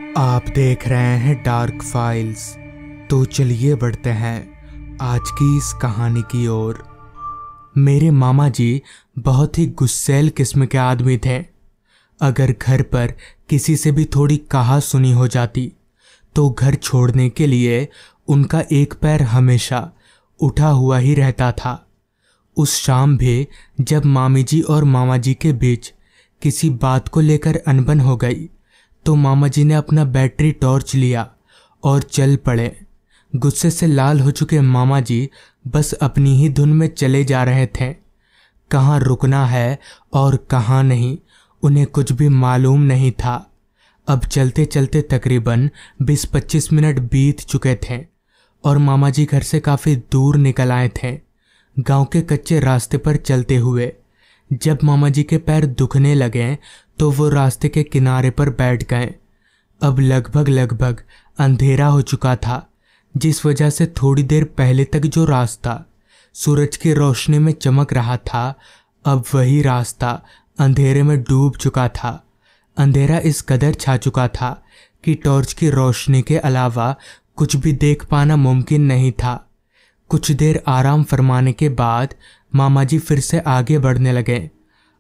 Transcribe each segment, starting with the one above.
आप देख रहे हैं डार्क फाइल्स। तो चलिए बढ़ते हैं आज की इस कहानी की ओर। मेरे मामा जी बहुत ही गुस्सैल किस्म के आदमी थे। अगर घर पर किसी से भी थोड़ी कहा सुनी हो जाती तो घर छोड़ने के लिए उनका एक पैर हमेशा उठा हुआ ही रहता था। उस शाम भी जब मामी जी और मामा जी के बीच किसी बात को लेकर अनबन हो गई तो मामा जी ने अपना बैटरी टॉर्च लिया और चल पड़े। गुस्से से लाल हो चुके मामा जी बस अपनी ही धुन में चले जा रहे थे। कहाँ रुकना है और कहाँ नहीं उन्हें कुछ भी मालूम नहीं था। अब चलते चलते तकरीबन 20-25 मिनट बीत चुके थे और मामा जी घर से काफ़ी दूर निकल आए थे। गांव के कच्चे रास्ते पर चलते हुए जब मामा जी के पैर दुखने लगे तो वो रास्ते के किनारे पर बैठ गए। अब लगभग अंधेरा हो चुका था, जिस वजह से थोड़ी देर पहले तक जो रास्ता सूरज की रोशनी में चमक रहा था अब वही रास्ता अंधेरे में डूब चुका था। अंधेरा इस कदर छा चुका था कि टॉर्च की रोशनी के अलावा कुछ भी देख पाना मुमकिन नहीं था। कुछ देर आराम फरमाने के बाद मामा जी फिर से आगे बढ़ने लगे।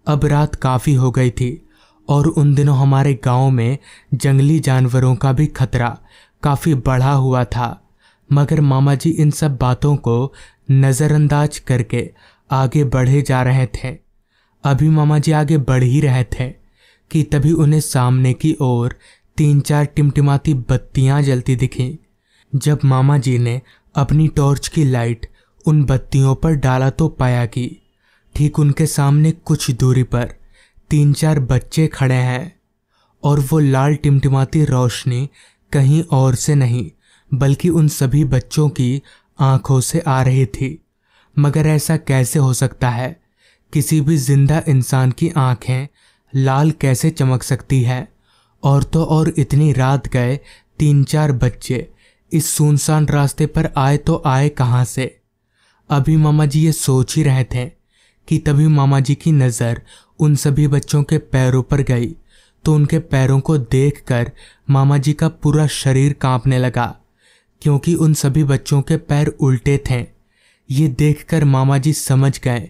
अब रात काफ़ी हो गई थी और उन दिनों हमारे गांव में जंगली जानवरों का भी खतरा काफ़ी बढ़ा हुआ था। मगर मामा जी इन सब बातों को नज़रअंदाज करके आगे बढ़े जा रहे थे। अभी मामा जी आगे बढ़ ही रहे थे कि तभी उन्हें सामने की ओर 3-4 टिमटिमाती बत्तियां जलती दिखीं। जब मामा जी ने अपनी टॉर्च की लाइट उन बत्तियों पर डाला तो पाया कि ठीक उनके सामने कुछ दूरी पर 3-4 बच्चे खड़े हैं और वो लाल टिमटिमाती रोशनी कहीं और से नहीं बल्कि उन सभी बच्चों की आंखों से आ रही थी। मगर ऐसा कैसे हो सकता है? किसी भी जिंदा इंसान की आंखें लाल कैसे चमक सकती है? और तो और इतनी रात गए 3-4 बच्चे इस सुनसान रास्ते पर आए तो आए कहाँ से? अभी मामा जी ये सोच ही रहे थे कि तभी मामा जी की नज़र उन सभी बच्चों के पैरों पर गई तो उनके पैरों को देखकर मामा जी का पूरा शरीर कांपने लगा, क्योंकि उन सभी बच्चों के पैर उल्टे थे। ये देखकर मामा जी समझ गए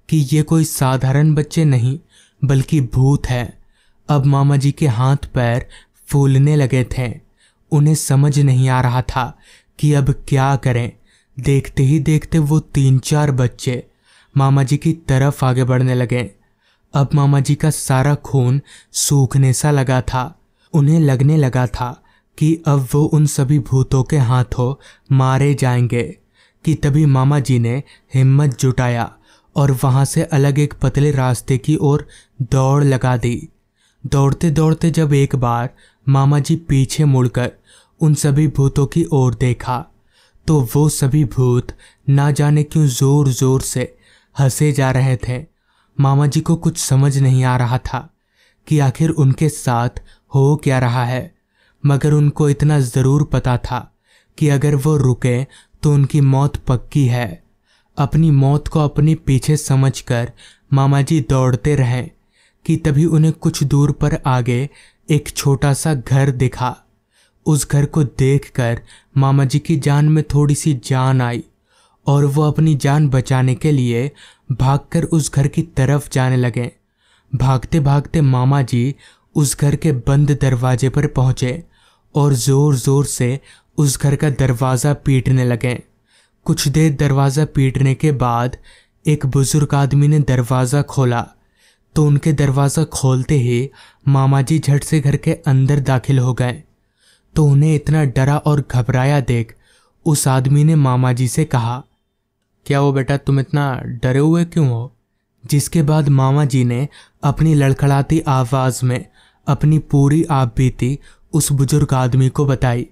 कि ये कोई साधारण बच्चे नहीं बल्कि भूत है। अब मामा जी के हाथ पैर फूलने लगे थे। उन्हें समझ नहीं आ रहा था कि अब क्या करें। देखते ही देखते वो 3-4 बच्चे मामा जी की तरफ आगे बढ़ने लगे। अब मामा जी का सारा खून सूखने सा लगा था। उन्हें लगने लगा था कि अब वो उन सभी भूतों के हाथों मारे जाएंगे कि तभी मामा जी ने हिम्मत जुटाया और वहां से अलग एक पतले रास्ते की ओर दौड़ लगा दी। दौड़ते दौड़ते जब एक बार मामा जी पीछे मुड़कर उन सभी भूतों की ओर देखा तो वो सभी भूत ना जाने क्यों जोर जोर से हंसे जा रहे थे। मामा जी को कुछ समझ नहीं आ रहा था कि आखिर उनके साथ हो क्या रहा है, मगर उनको इतना ज़रूर पता था कि अगर वो रुके तो उनकी मौत पक्की है। अपनी मौत को अपने पीछे समझकर मामा जी दौड़ते रहे कि तभी उन्हें कुछ दूर पर आगे एक छोटा सा घर दिखा। उस घर को देखकर मामा जी की जान में थोड़ी सी जान आई और वो अपनी जान बचाने के लिए भागकर उस घर की तरफ जाने लगे। भागते भागते मामा जी उस घर के बंद दरवाजे पर पहुंचे और जोर जोर से उस घर का दरवाज़ा पीटने लगे। कुछ देर दरवाज़ा पीटने के बाद एक बुजुर्ग आदमी ने दरवाज़ा खोला तो उनके दरवाज़ा खोलते ही मामा जी झट से घर के अंदर दाखिल हो गए। तो उन्हें इतना डरा और घबराया देख उस आदमी ने मामा जी से कहा, क्या वो बेटा तुम इतना डरे हुए क्यों हो? जिसके बाद मामा जी ने अपनी लड़खड़ाती आवाज़ में अपनी पूरी आप बीती उस बुजुर्ग आदमी को बताई।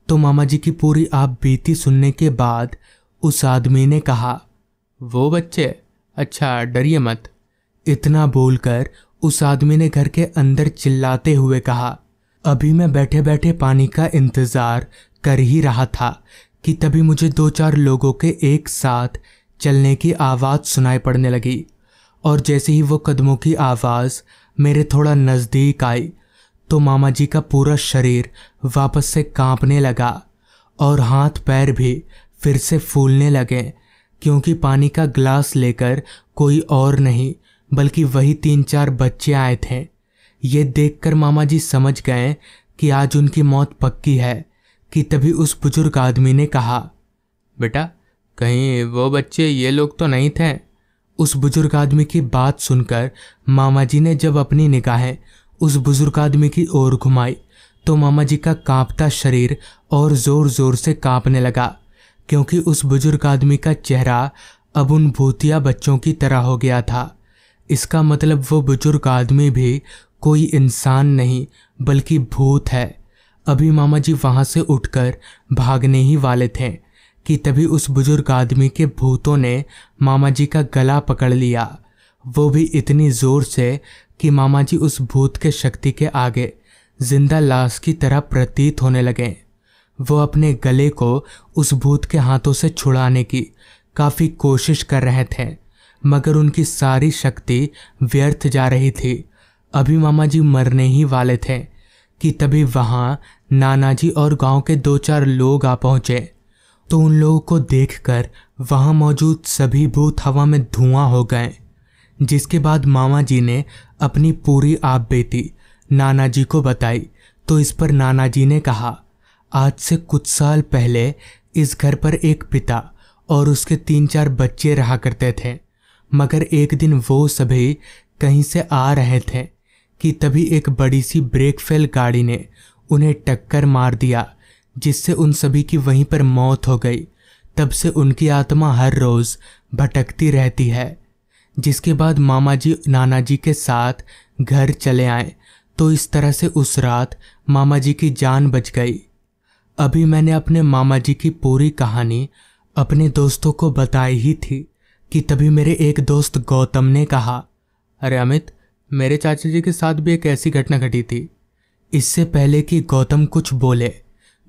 तो मामा जी की पूरी आप बीती सुनने के बाद उस आदमी ने कहा, वो बच्चे, अच्छा डरिए मत। इतना बोलकर उस आदमी ने घर के अंदर चिल्लाते हुए कहा, अभी मैं बैठे बैठे पानी का इंतज़ार कर ही रहा था कि तभी मुझे 2-4 लोगों के एक साथ चलने की आवाज़ सुनाई पड़ने लगी और जैसे ही वो कदमों की आवाज़ मेरे थोड़ा नज़दीक आई तो मामा जी का पूरा शरीर वापस से कांपने लगा और हाथ पैर भी फिर से फूलने लगे, क्योंकि पानी का ग्लास लेकर कोई और नहीं बल्कि वही 3-4 बच्चे आए थे। ये देखकर मामा जी समझ गए कि आज उनकी मौत पक्की है कि तभी उस बुजुर्ग आदमी ने कहा, बेटा कहीं वो बच्चे ये लोग तो नहीं थे। उस बुजुर्ग आदमी की बात सुनकर मामा जी ने जब अपनी निगाहें उस बुजुर्ग आदमी की ओर घुमाई तो मामा जी का कांपता शरीर और जोर जोर से कांपने लगा, क्योंकि उस बुजुर्ग आदमी का चेहरा अब उन भूतिया बच्चों की तरह हो गया था। इसका मतलब वो बुजुर्ग आदमी भी कोई इंसान नहीं बल्कि भूत है। अभी मामा जी वहां से उठकर भागने ही वाले थे कि तभी उस बुजुर्ग आदमी के भूतों ने मामा जी का गला पकड़ लिया, वो भी इतनी जोर से कि मामा जी उस भूत के शक्ति के आगे जिंदा लाश की तरह प्रतीत होने लगे। वो अपने गले को उस भूत के हाथों से छुड़ाने की काफ़ी कोशिश कर रहे थे, मगर उनकी सारी शक्ति व्यर्थ जा रही थी। अभी मामा जी मरने ही वाले थे कि तभी वहाँ नाना जी और गांव के 2-4 लोग आ पहुँचे। तो उन लोगों को देखकर वहाँ मौजूद सभी भूत हवा में धुआं हो गए, जिसके बाद मामा जी ने अपनी पूरी आप बीती नाना जी को बताई। तो इस पर नाना जी ने कहा, आज से कुछ साल पहले इस घर पर एक पिता और उसके 3-4 बच्चे रहा करते थे, मगर एक दिन वो सभी कहीं से आ रहे थे कि तभी एक बड़ी सी ब्रेक फेल गाड़ी ने उन्हें टक्कर मार दिया, जिससे उन सभी की वहीं पर मौत हो गई। तब से उनकी आत्मा हर रोज़ भटकती रहती है। जिसके बाद मामा जी नाना जी के साथ घर चले आए, तो इस तरह से उस रात मामा जी की जान बच गई। अभी मैंने अपने मामा जी की पूरी कहानी अपने दोस्तों को बताई ही थी कि तभी मेरे एक दोस्त गौतम ने कहा, अरे अमित, मेरे चाचा जी के साथ भी एक ऐसी घटना घटी थी। इससे पहले कि गौतम कुछ बोले,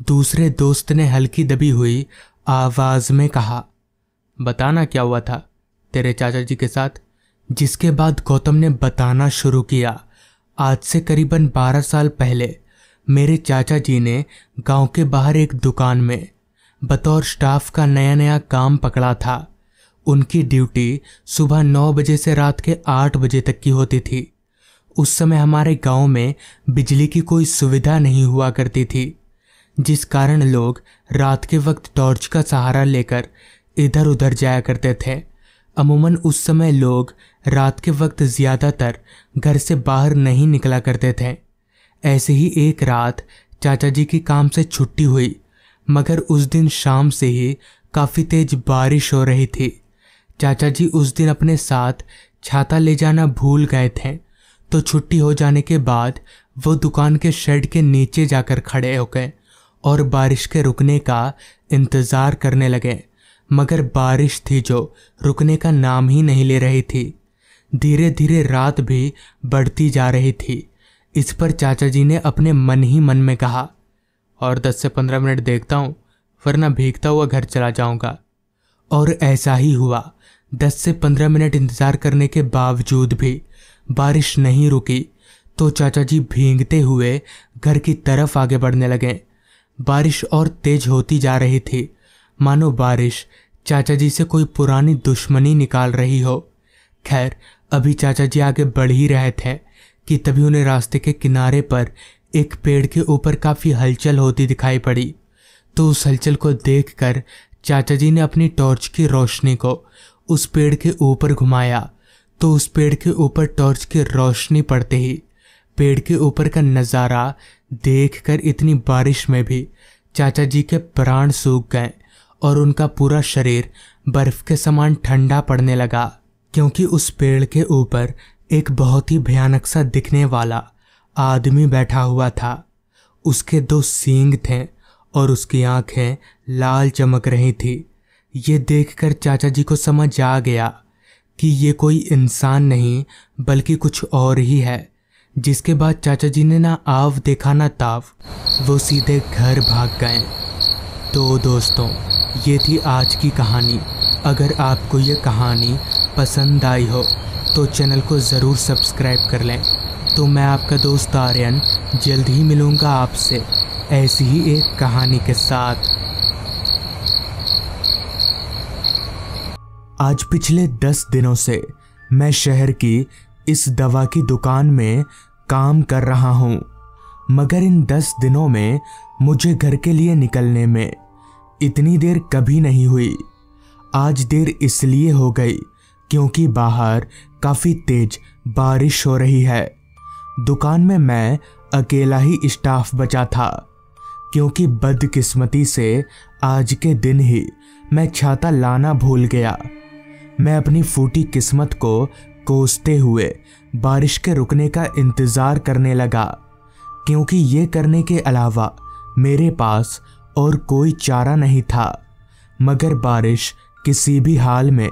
दूसरे दोस्त ने हल्की दबी हुई आवाज में कहा, बताना क्या हुआ था तेरे चाचा जी के साथ। जिसके बाद गौतम ने बताना शुरू किया। आज से करीबन 12 साल पहले मेरे चाचा जी ने गांव के बाहर एक दुकान में बतौर स्टाफ का नया नया काम पकड़ा था। उनकी ड्यूटी सुबह 9 बजे से रात के 8 बजे तक की होती थी। उस समय हमारे गांव में बिजली की कोई सुविधा नहीं हुआ करती थी, जिस कारण लोग रात के वक्त टॉर्च का सहारा लेकर इधर उधर जाया करते थे। अमूमन उस समय लोग रात के वक्त ज़्यादातर घर से बाहर नहीं निकला करते थे। ऐसे ही एक रात चाचा जी की काम से छुट्टी हुई, मगर उस दिन शाम से ही काफ़ी तेज बारिश हो रही थी। चाचा जी उस दिन अपने साथ छाता ले जाना भूल गए थे, तो छुट्टी हो जाने के बाद वो दुकान के शेड के नीचे जाकर खड़े हो गए और बारिश के रुकने का इंतज़ार करने लगे, मगर बारिश थी जो रुकने का नाम ही नहीं ले रही थी। धीरे धीरे रात भी बढ़ती जा रही थी। इस पर चाचा जी ने अपने मन ही मन में कहा, और 10 से 15 मिनट देखता हूँ, वरना भीगता हुआ घर चला जाऊँगा। और ऐसा ही हुआ। 10 से 15 मिनट इंतज़ार करने के बावजूद भी बारिश नहीं रुकी, तो चाचा जी भीगते हुए घर की तरफ आगे बढ़ने लगे। बारिश और तेज होती जा रही थी, मानो बारिश चाचा जी से कोई पुरानी दुश्मनी निकाल रही हो। खैर, अभी चाचा जी आगे बढ़ ही रहे थे कि तभी उन्हें रास्ते के किनारे पर एक पेड़ के ऊपर काफ़ी हलचल होती दिखाई पड़ी। तो उस हलचल को देखकर चाचा जी ने अपनी टॉर्च की रोशनी को उस पेड़ के ऊपर घुमाया। तो उस पेड़ के ऊपर टॉर्च की रोशनी पड़ते ही पेड़ के ऊपर का नज़ारा देखकर इतनी बारिश में भी चाचा जी के प्राण सूख गए और उनका पूरा शरीर बर्फ के समान ठंडा पड़ने लगा, क्योंकि उस पेड़ के ऊपर एक बहुत ही भयानक सा दिखने वाला आदमी बैठा हुआ था। उसके 2 सींग थे और उसकी आंखें लाल चमक रही थी। ये देखकर चाचा जी को समझ आ गया कि ये कोई इंसान नहीं बल्कि कुछ और ही है, जिसके बाद चाचा जी ने ना आव देखा ना ताव, वो सीधे घर भाग गए। तो दोस्तों, ये थी आज की कहानी। अगर आपको ये कहानी पसंद आई हो तो चैनल को ज़रूर सब्सक्राइब कर लें। तो मैं आपका दोस्त आर्यन जल्द ही मिलूँगा आपसे ऐसी ही एक कहानी के साथ। आज पिछले 10 दिनों से मैं शहर की इस दवा की दुकान में काम कर रहा हूँ, मगर इन 10 दिनों में मुझे घर के लिए निकलने में इतनी देर कभी नहीं हुई। आज देर इसलिए हो गई क्योंकि बाहर काफ़ी तेज बारिश हो रही है। दुकान में मैं अकेला ही स्टाफ बचा था, क्योंकि बदकिस्मती से आज के दिन ही मैं छाता लाना भूल गया। मैं अपनी फूटी किस्मत को कोसते हुए बारिश के रुकने का इंतज़ार करने लगा, क्योंकि ये करने के अलावा मेरे पास और कोई चारा नहीं था। मगर बारिश किसी भी हाल में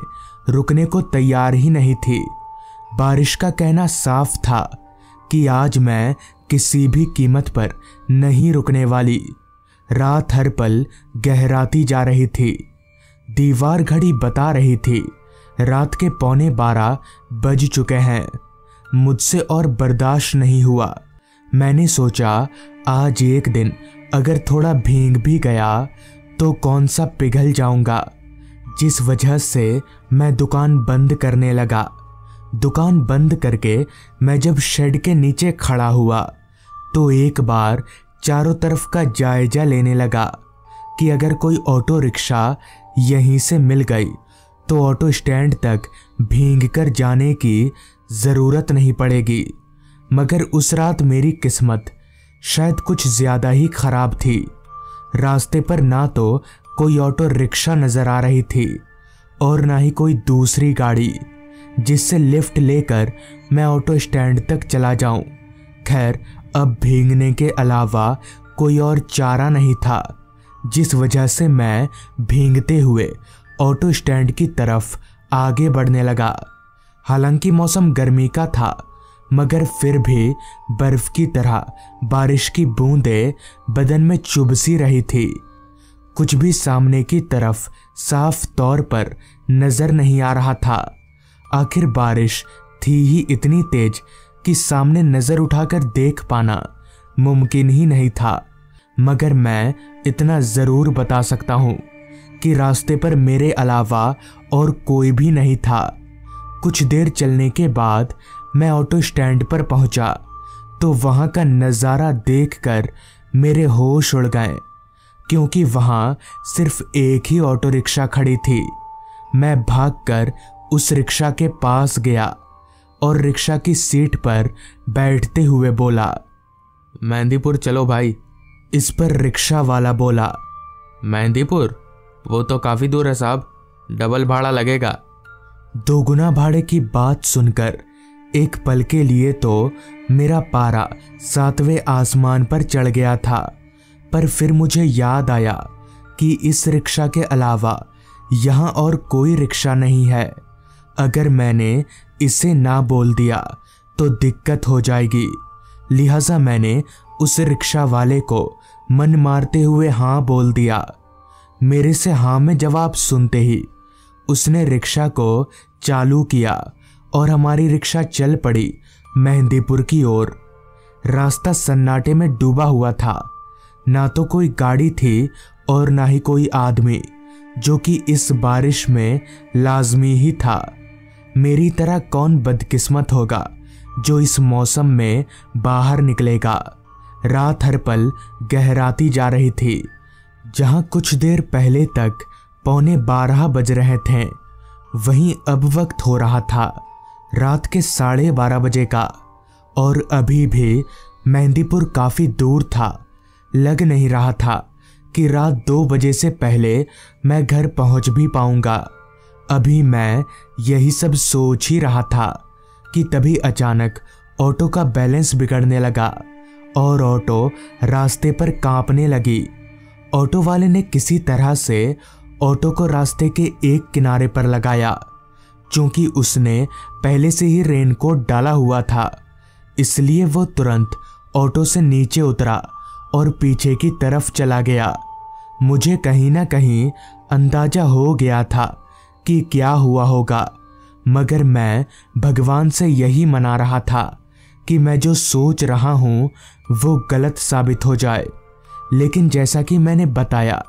रुकने को तैयार ही नहीं थी। बारिश का कहना साफ था कि आज मैं किसी भी कीमत पर नहीं रुकने वाली। रात हर पल गहराती जा रही थी। दीवार घड़ी बता रही थी रात के 11:15 बज चुके हैं। मुझसे और बर्दाश्त नहीं हुआ। मैंने सोचा आज एक दिन अगर थोड़ा भीग भी गया तो कौन सा पिघल जाऊंगा, जिस वजह से मैं दुकान बंद करने लगा। दुकान बंद करके मैं जब शेड के नीचे खड़ा हुआ तो एक बार चारों तरफ का जायजा लेने लगा कि अगर कोई ऑटो रिक्शा यहीं से मिल गई तो ऑटो स्टैंड तक भीग कर जाने की ज़रूरत नहीं पड़ेगी। मगर उस रात मेरी किस्मत शायद कुछ ज़्यादा ही ख़राब थी। रास्ते पर ना तो कोई ऑटो रिक्शा नज़र आ रही थी और ना ही कोई दूसरी गाड़ी जिससे लिफ्ट लेकर मैं ऑटो स्टैंड तक चला जाऊं। खैर, अब भीगने के अलावा कोई और चारा नहीं था, जिस वजह से मैं भीगते हुए ऑटो स्टैंड की तरफ आगे बढ़ने लगा। हालांकि मौसम गर्मी का था, मगर फिर भी बर्फ की तरह बारिश की बूंदें बदन में चुभसी रही थी। कुछ भी सामने की तरफ साफ तौर पर नजर नहीं आ रहा था। आखिर बारिश थी ही इतनी तेज कि सामने नजर उठाकर देख पाना मुमकिन ही नहीं था। मगर मैं इतना जरूर बता सकता हूँ कि रास्ते पर मेरे अलावा और कोई भी नहीं था। कुछ देर चलने के बाद मैं ऑटो स्टैंड पर पहुंचा तो वहां का नज़ारा देखकर मेरे होश उड़ गए, क्योंकि वहां सिर्फ एक ही ऑटो रिक्शा खड़ी थी। मैं भागकर उस रिक्शा के पास गया और रिक्शा की सीट पर बैठते हुए बोला, मेहंदीपुर चलो भाई। इस पर रिक्शा वाला बोला, मेहंदीपुर? वो तो काफ़ी दूर है साहब, डबल भाड़ा लगेगा। दोगुना भाड़े की बात सुनकर एक पल के लिए तो मेरा पारा 7वें आसमान पर चढ़ गया था, पर फिर मुझे याद आया कि इस रिक्शा के अलावा यहाँ और कोई रिक्शा नहीं है। अगर मैंने इसे ना बोल दिया तो दिक्कत हो जाएगी। लिहाजा मैंने उस रिक्शा वाले को मन मारते हुए हाँ बोल दिया। मेरे से हाँ में जवाब सुनते ही उसने रिक्शा को चालू किया और हमारी रिक्शा चल पड़ी मेहंदीपुर की ओर। रास्ता सन्नाटे में डूबा हुआ था। ना तो कोई गाड़ी थी और ना ही कोई आदमी, जो कि इस बारिश में लाजमी ही था। मेरी तरह कौन बदकिस्मत होगा जो इस मौसम में बाहर निकलेगा। रात हर पल गहराती जा रही थी। जहां कुछ देर पहले तक 11:15 बज रहे थे, वहीं अब वक्त हो रहा था रात के 12:30 बजे का, और अभी भी मेहंदीपुर काफ़ी दूर था। लग नहीं रहा था कि रात 2 बजे से पहले मैं घर पहुंच भी पाऊंगा। अभी मैं यही सब सोच ही रहा था कि तभी अचानक ऑटो का बैलेंस बिगड़ने लगा और ऑटो रास्ते पर कांपने लगी। ऑटो वाले ने किसी तरह से ऑटो को रास्ते के एक किनारे पर लगाया। चूंकि उसने पहले से ही रेनकोट डाला हुआ था, इसलिए वो तुरंत ऑटो से नीचे उतरा और पीछे की तरफ चला गया। मुझे कहीं ना कहीं अंदाजा हो गया था कि क्या हुआ होगा, मगर मैं भगवान से यही मना रहा था कि मैं जो सोच रहा हूँ वो गलत साबित हो जाए। लेकिन जैसा कि मैंने बताया,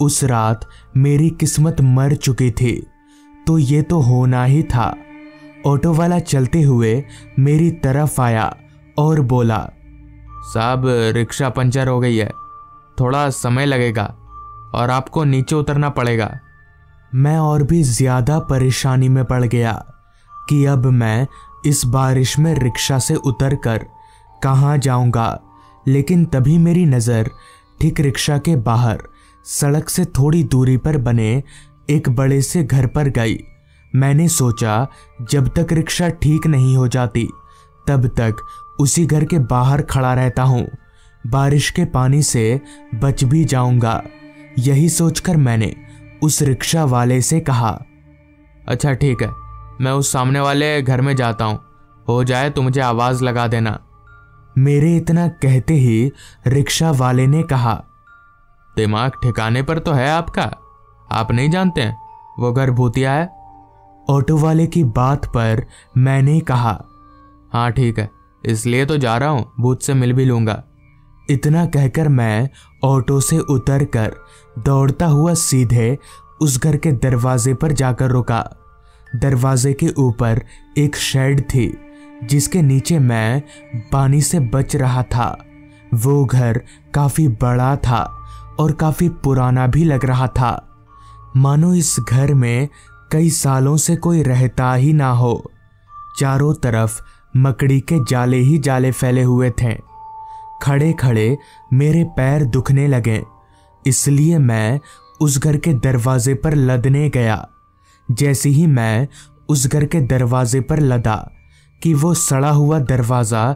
उस रात मेरी किस्मत मर चुकी थी, तो ये तो होना ही था। ऑटो वाला चलते हुए मेरी तरफ आया और बोला, साहब रिक्शा पंचर हो गई है, थोड़ा समय लगेगा और आपको नीचे उतरना पड़ेगा। मैं और भी ज्यादा परेशानी में पड़ गया कि अब मैं इस बारिश में रिक्शा से उतरकर कहाँ जाऊंगा। लेकिन तभी मेरी नज़र ठीक रिक्शा के बाहर सड़क से थोड़ी दूरी पर बने एक बड़े से घर पर गई। मैंने सोचा जब तक रिक्शा ठीक नहीं हो जाती तब तक उसी घर के बाहर खड़ा रहता हूँ, बारिश के पानी से बच भी जाऊंगा। यही सोचकर मैंने उस रिक्शा वाले से कहा, अच्छा ठीक है, मैं उस सामने वाले घर में जाता हूँ, हो जाए तो मुझे आवाज़ लगा देना। मेरे इतना कहते ही रिक्शा वाले ने कहा, दिमाग ठिकाने पर तो है आपका, आप नहीं जानते हैं वो घर भूतिया है। ऑटो वाले की बात पर मैंने कहा, हाँ ठीक है, इसलिए तो जा रहा हूँ, भूत से मिल भी लूंगा। इतना कहकर मैं ऑटो से उतरकर दौड़ता हुआ सीधे उस घर के दरवाजे पर जाकर रुका। दरवाजे के ऊपर एक शेड थी जिसके नीचे मैं पानी से बच रहा था। वो घर काफी बड़ा था और काफी पुराना भी लग रहा था, मानो इस घर में कई सालों से कोई रहता ही ना हो। चारों तरफ मकड़ी के जाले ही जाले फैले हुए थे। खड़े खड़े मेरे पैर दुखने लगे, इसलिए मैं उस घर के दरवाजे पर लदने गया। जैसे ही मैं उस घर के दरवाजे पर लदा कि वो सड़ा हुआ दरवाज़ा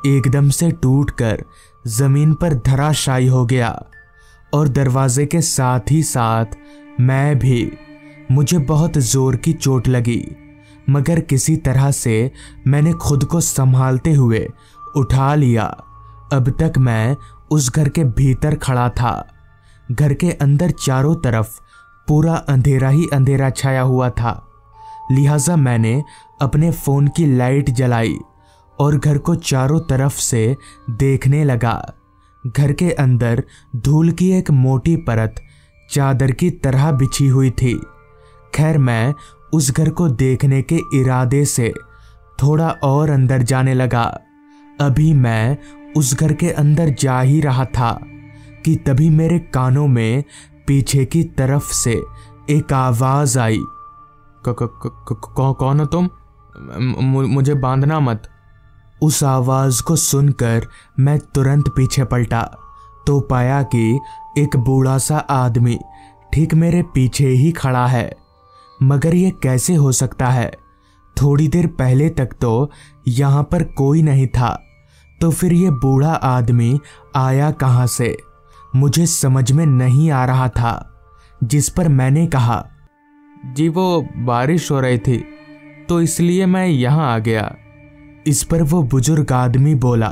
एकदम से टूटकर ज़मीन पर धराशायी हो गया और दरवाजे के साथ ही साथ मैं भी। मुझे बहुत ज़ोर की चोट लगी, मगर किसी तरह से मैंने खुद को संभालते हुए उठा लिया। अब तक मैं उस घर के भीतर खड़ा था। घर के अंदर चारों तरफ पूरा अंधेरा ही अंधेरा छाया हुआ था, लिहाजा मैंने अपने फ़ोन की लाइट जलाई और घर को चारों तरफ से देखने लगा। घर के अंदर धूल की एक मोटी परत चादर की तरह बिछी हुई थी। खैर मैं उस घर को देखने के इरादे से थोड़ा और अंदर जाने लगा। अभी मैं उस घर के अंदर जा ही रहा था कि तभी मेरे कानों में पीछे की तरफ से एक आवाज आई, कौन हो तुम? मुझे बांधना मत। उस आवाज को सुनकर मैं तुरंत पीछे पलटा तो पाया कि एक बूढ़ा सा आदमी ठीक मेरे पीछे ही खड़ा है। मगर ये कैसे हो सकता है? थोड़ी देर पहले तक तो यहाँ पर कोई नहीं था, तो फिर ये बूढ़ा आदमी आया कहाँ से? मुझे समझ में नहीं आ रहा था। जिस पर मैंने कहा, जी वो बारिश हो रही थी तो इसलिए मैं यहाँ आ गया। इस पर वो बुजुर्ग आदमी बोला,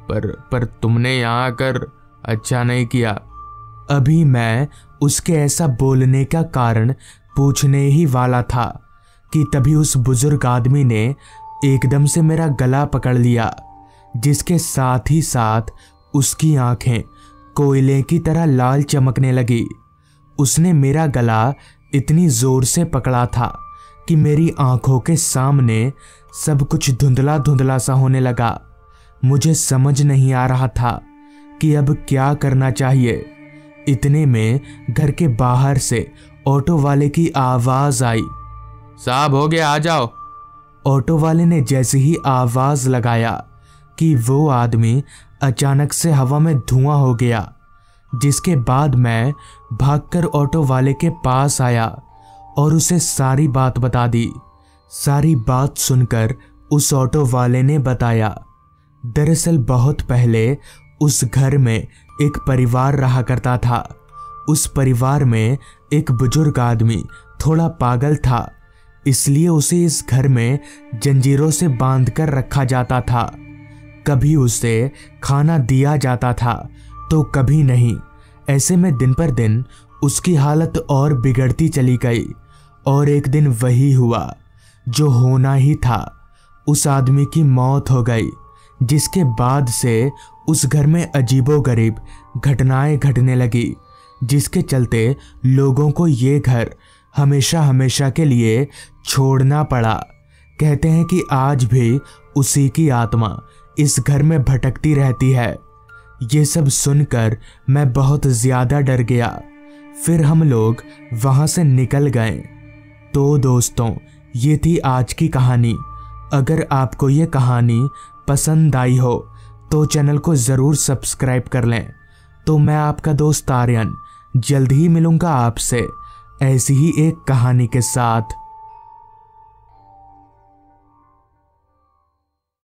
पर तुमने यहाँ आकर अच्छा नहीं किया। अभी मैं उसके ऐसा बोलने का कारण पूछने ही वाला था कि तभी उस बुजुर्ग आदमी ने एकदम से मेरा गला पकड़ लिया, जिसके साथ ही साथ उसकी आंखें कोयले की तरह लाल चमकने लगी। उसने मेरा गला इतनी जोर से पकड़ा था कि मेरी आंखों के सामने सब कुछ धुंधला धुंधला सा होने लगा। मुझे समझ नहीं आ रहा था कि अब क्या करना चाहिए। इतने में घर के बाहर से ऑटो वाले की आवाज आई, साहब हो गया, आ जाओ। ऑटो वाले ने जैसे ही आवाज लगाया कि वो आदमी अचानक से हवा में धुआं हो गया, जिसके बाद मैं भागकर ऑटो वाले के पास आया और उसे सारी बात बता दी। सारी बात सुनकर उस ऑटो वाले ने बताया, दरअसल बहुत पहले उस घर में एक परिवार रहा करता था। उस परिवार में एक बुजुर्ग आदमी थोड़ा पागल था, इसलिए उसे इस घर में जंजीरों से बांधकर रखा जाता था। कभी उसे खाना दिया जाता था तो कभी नहीं। ऐसे में दिन पर दिन उसकी हालत और बिगड़ती चली गई और एक दिन वही हुआ जो होना ही था। उस आदमी की मौत हो गई, जिसके बाद से उस घर में अजीबोगरीब घटनाएं घटने लगी, जिसके चलते लोगों को ये घर हमेशा हमेशा के लिए छोड़ना पड़ा। कहते हैं कि आज भी उसी की आत्मा इस घर में भटकती रहती है। ये सब सुनकर मैं बहुत ज़्यादा डर गया। फिर हम लोग वहाँ से निकल गए। तो दोस्तों, ये थी आज की कहानी। अगर आपको ये कहानी पसंद आई हो तो चैनल को ज़रूर सब्सक्राइब कर लें। तो मैं आपका दोस्त आर्यन जल्द ही मिलूँगा आपसे ऐसी ही एक कहानी के साथ।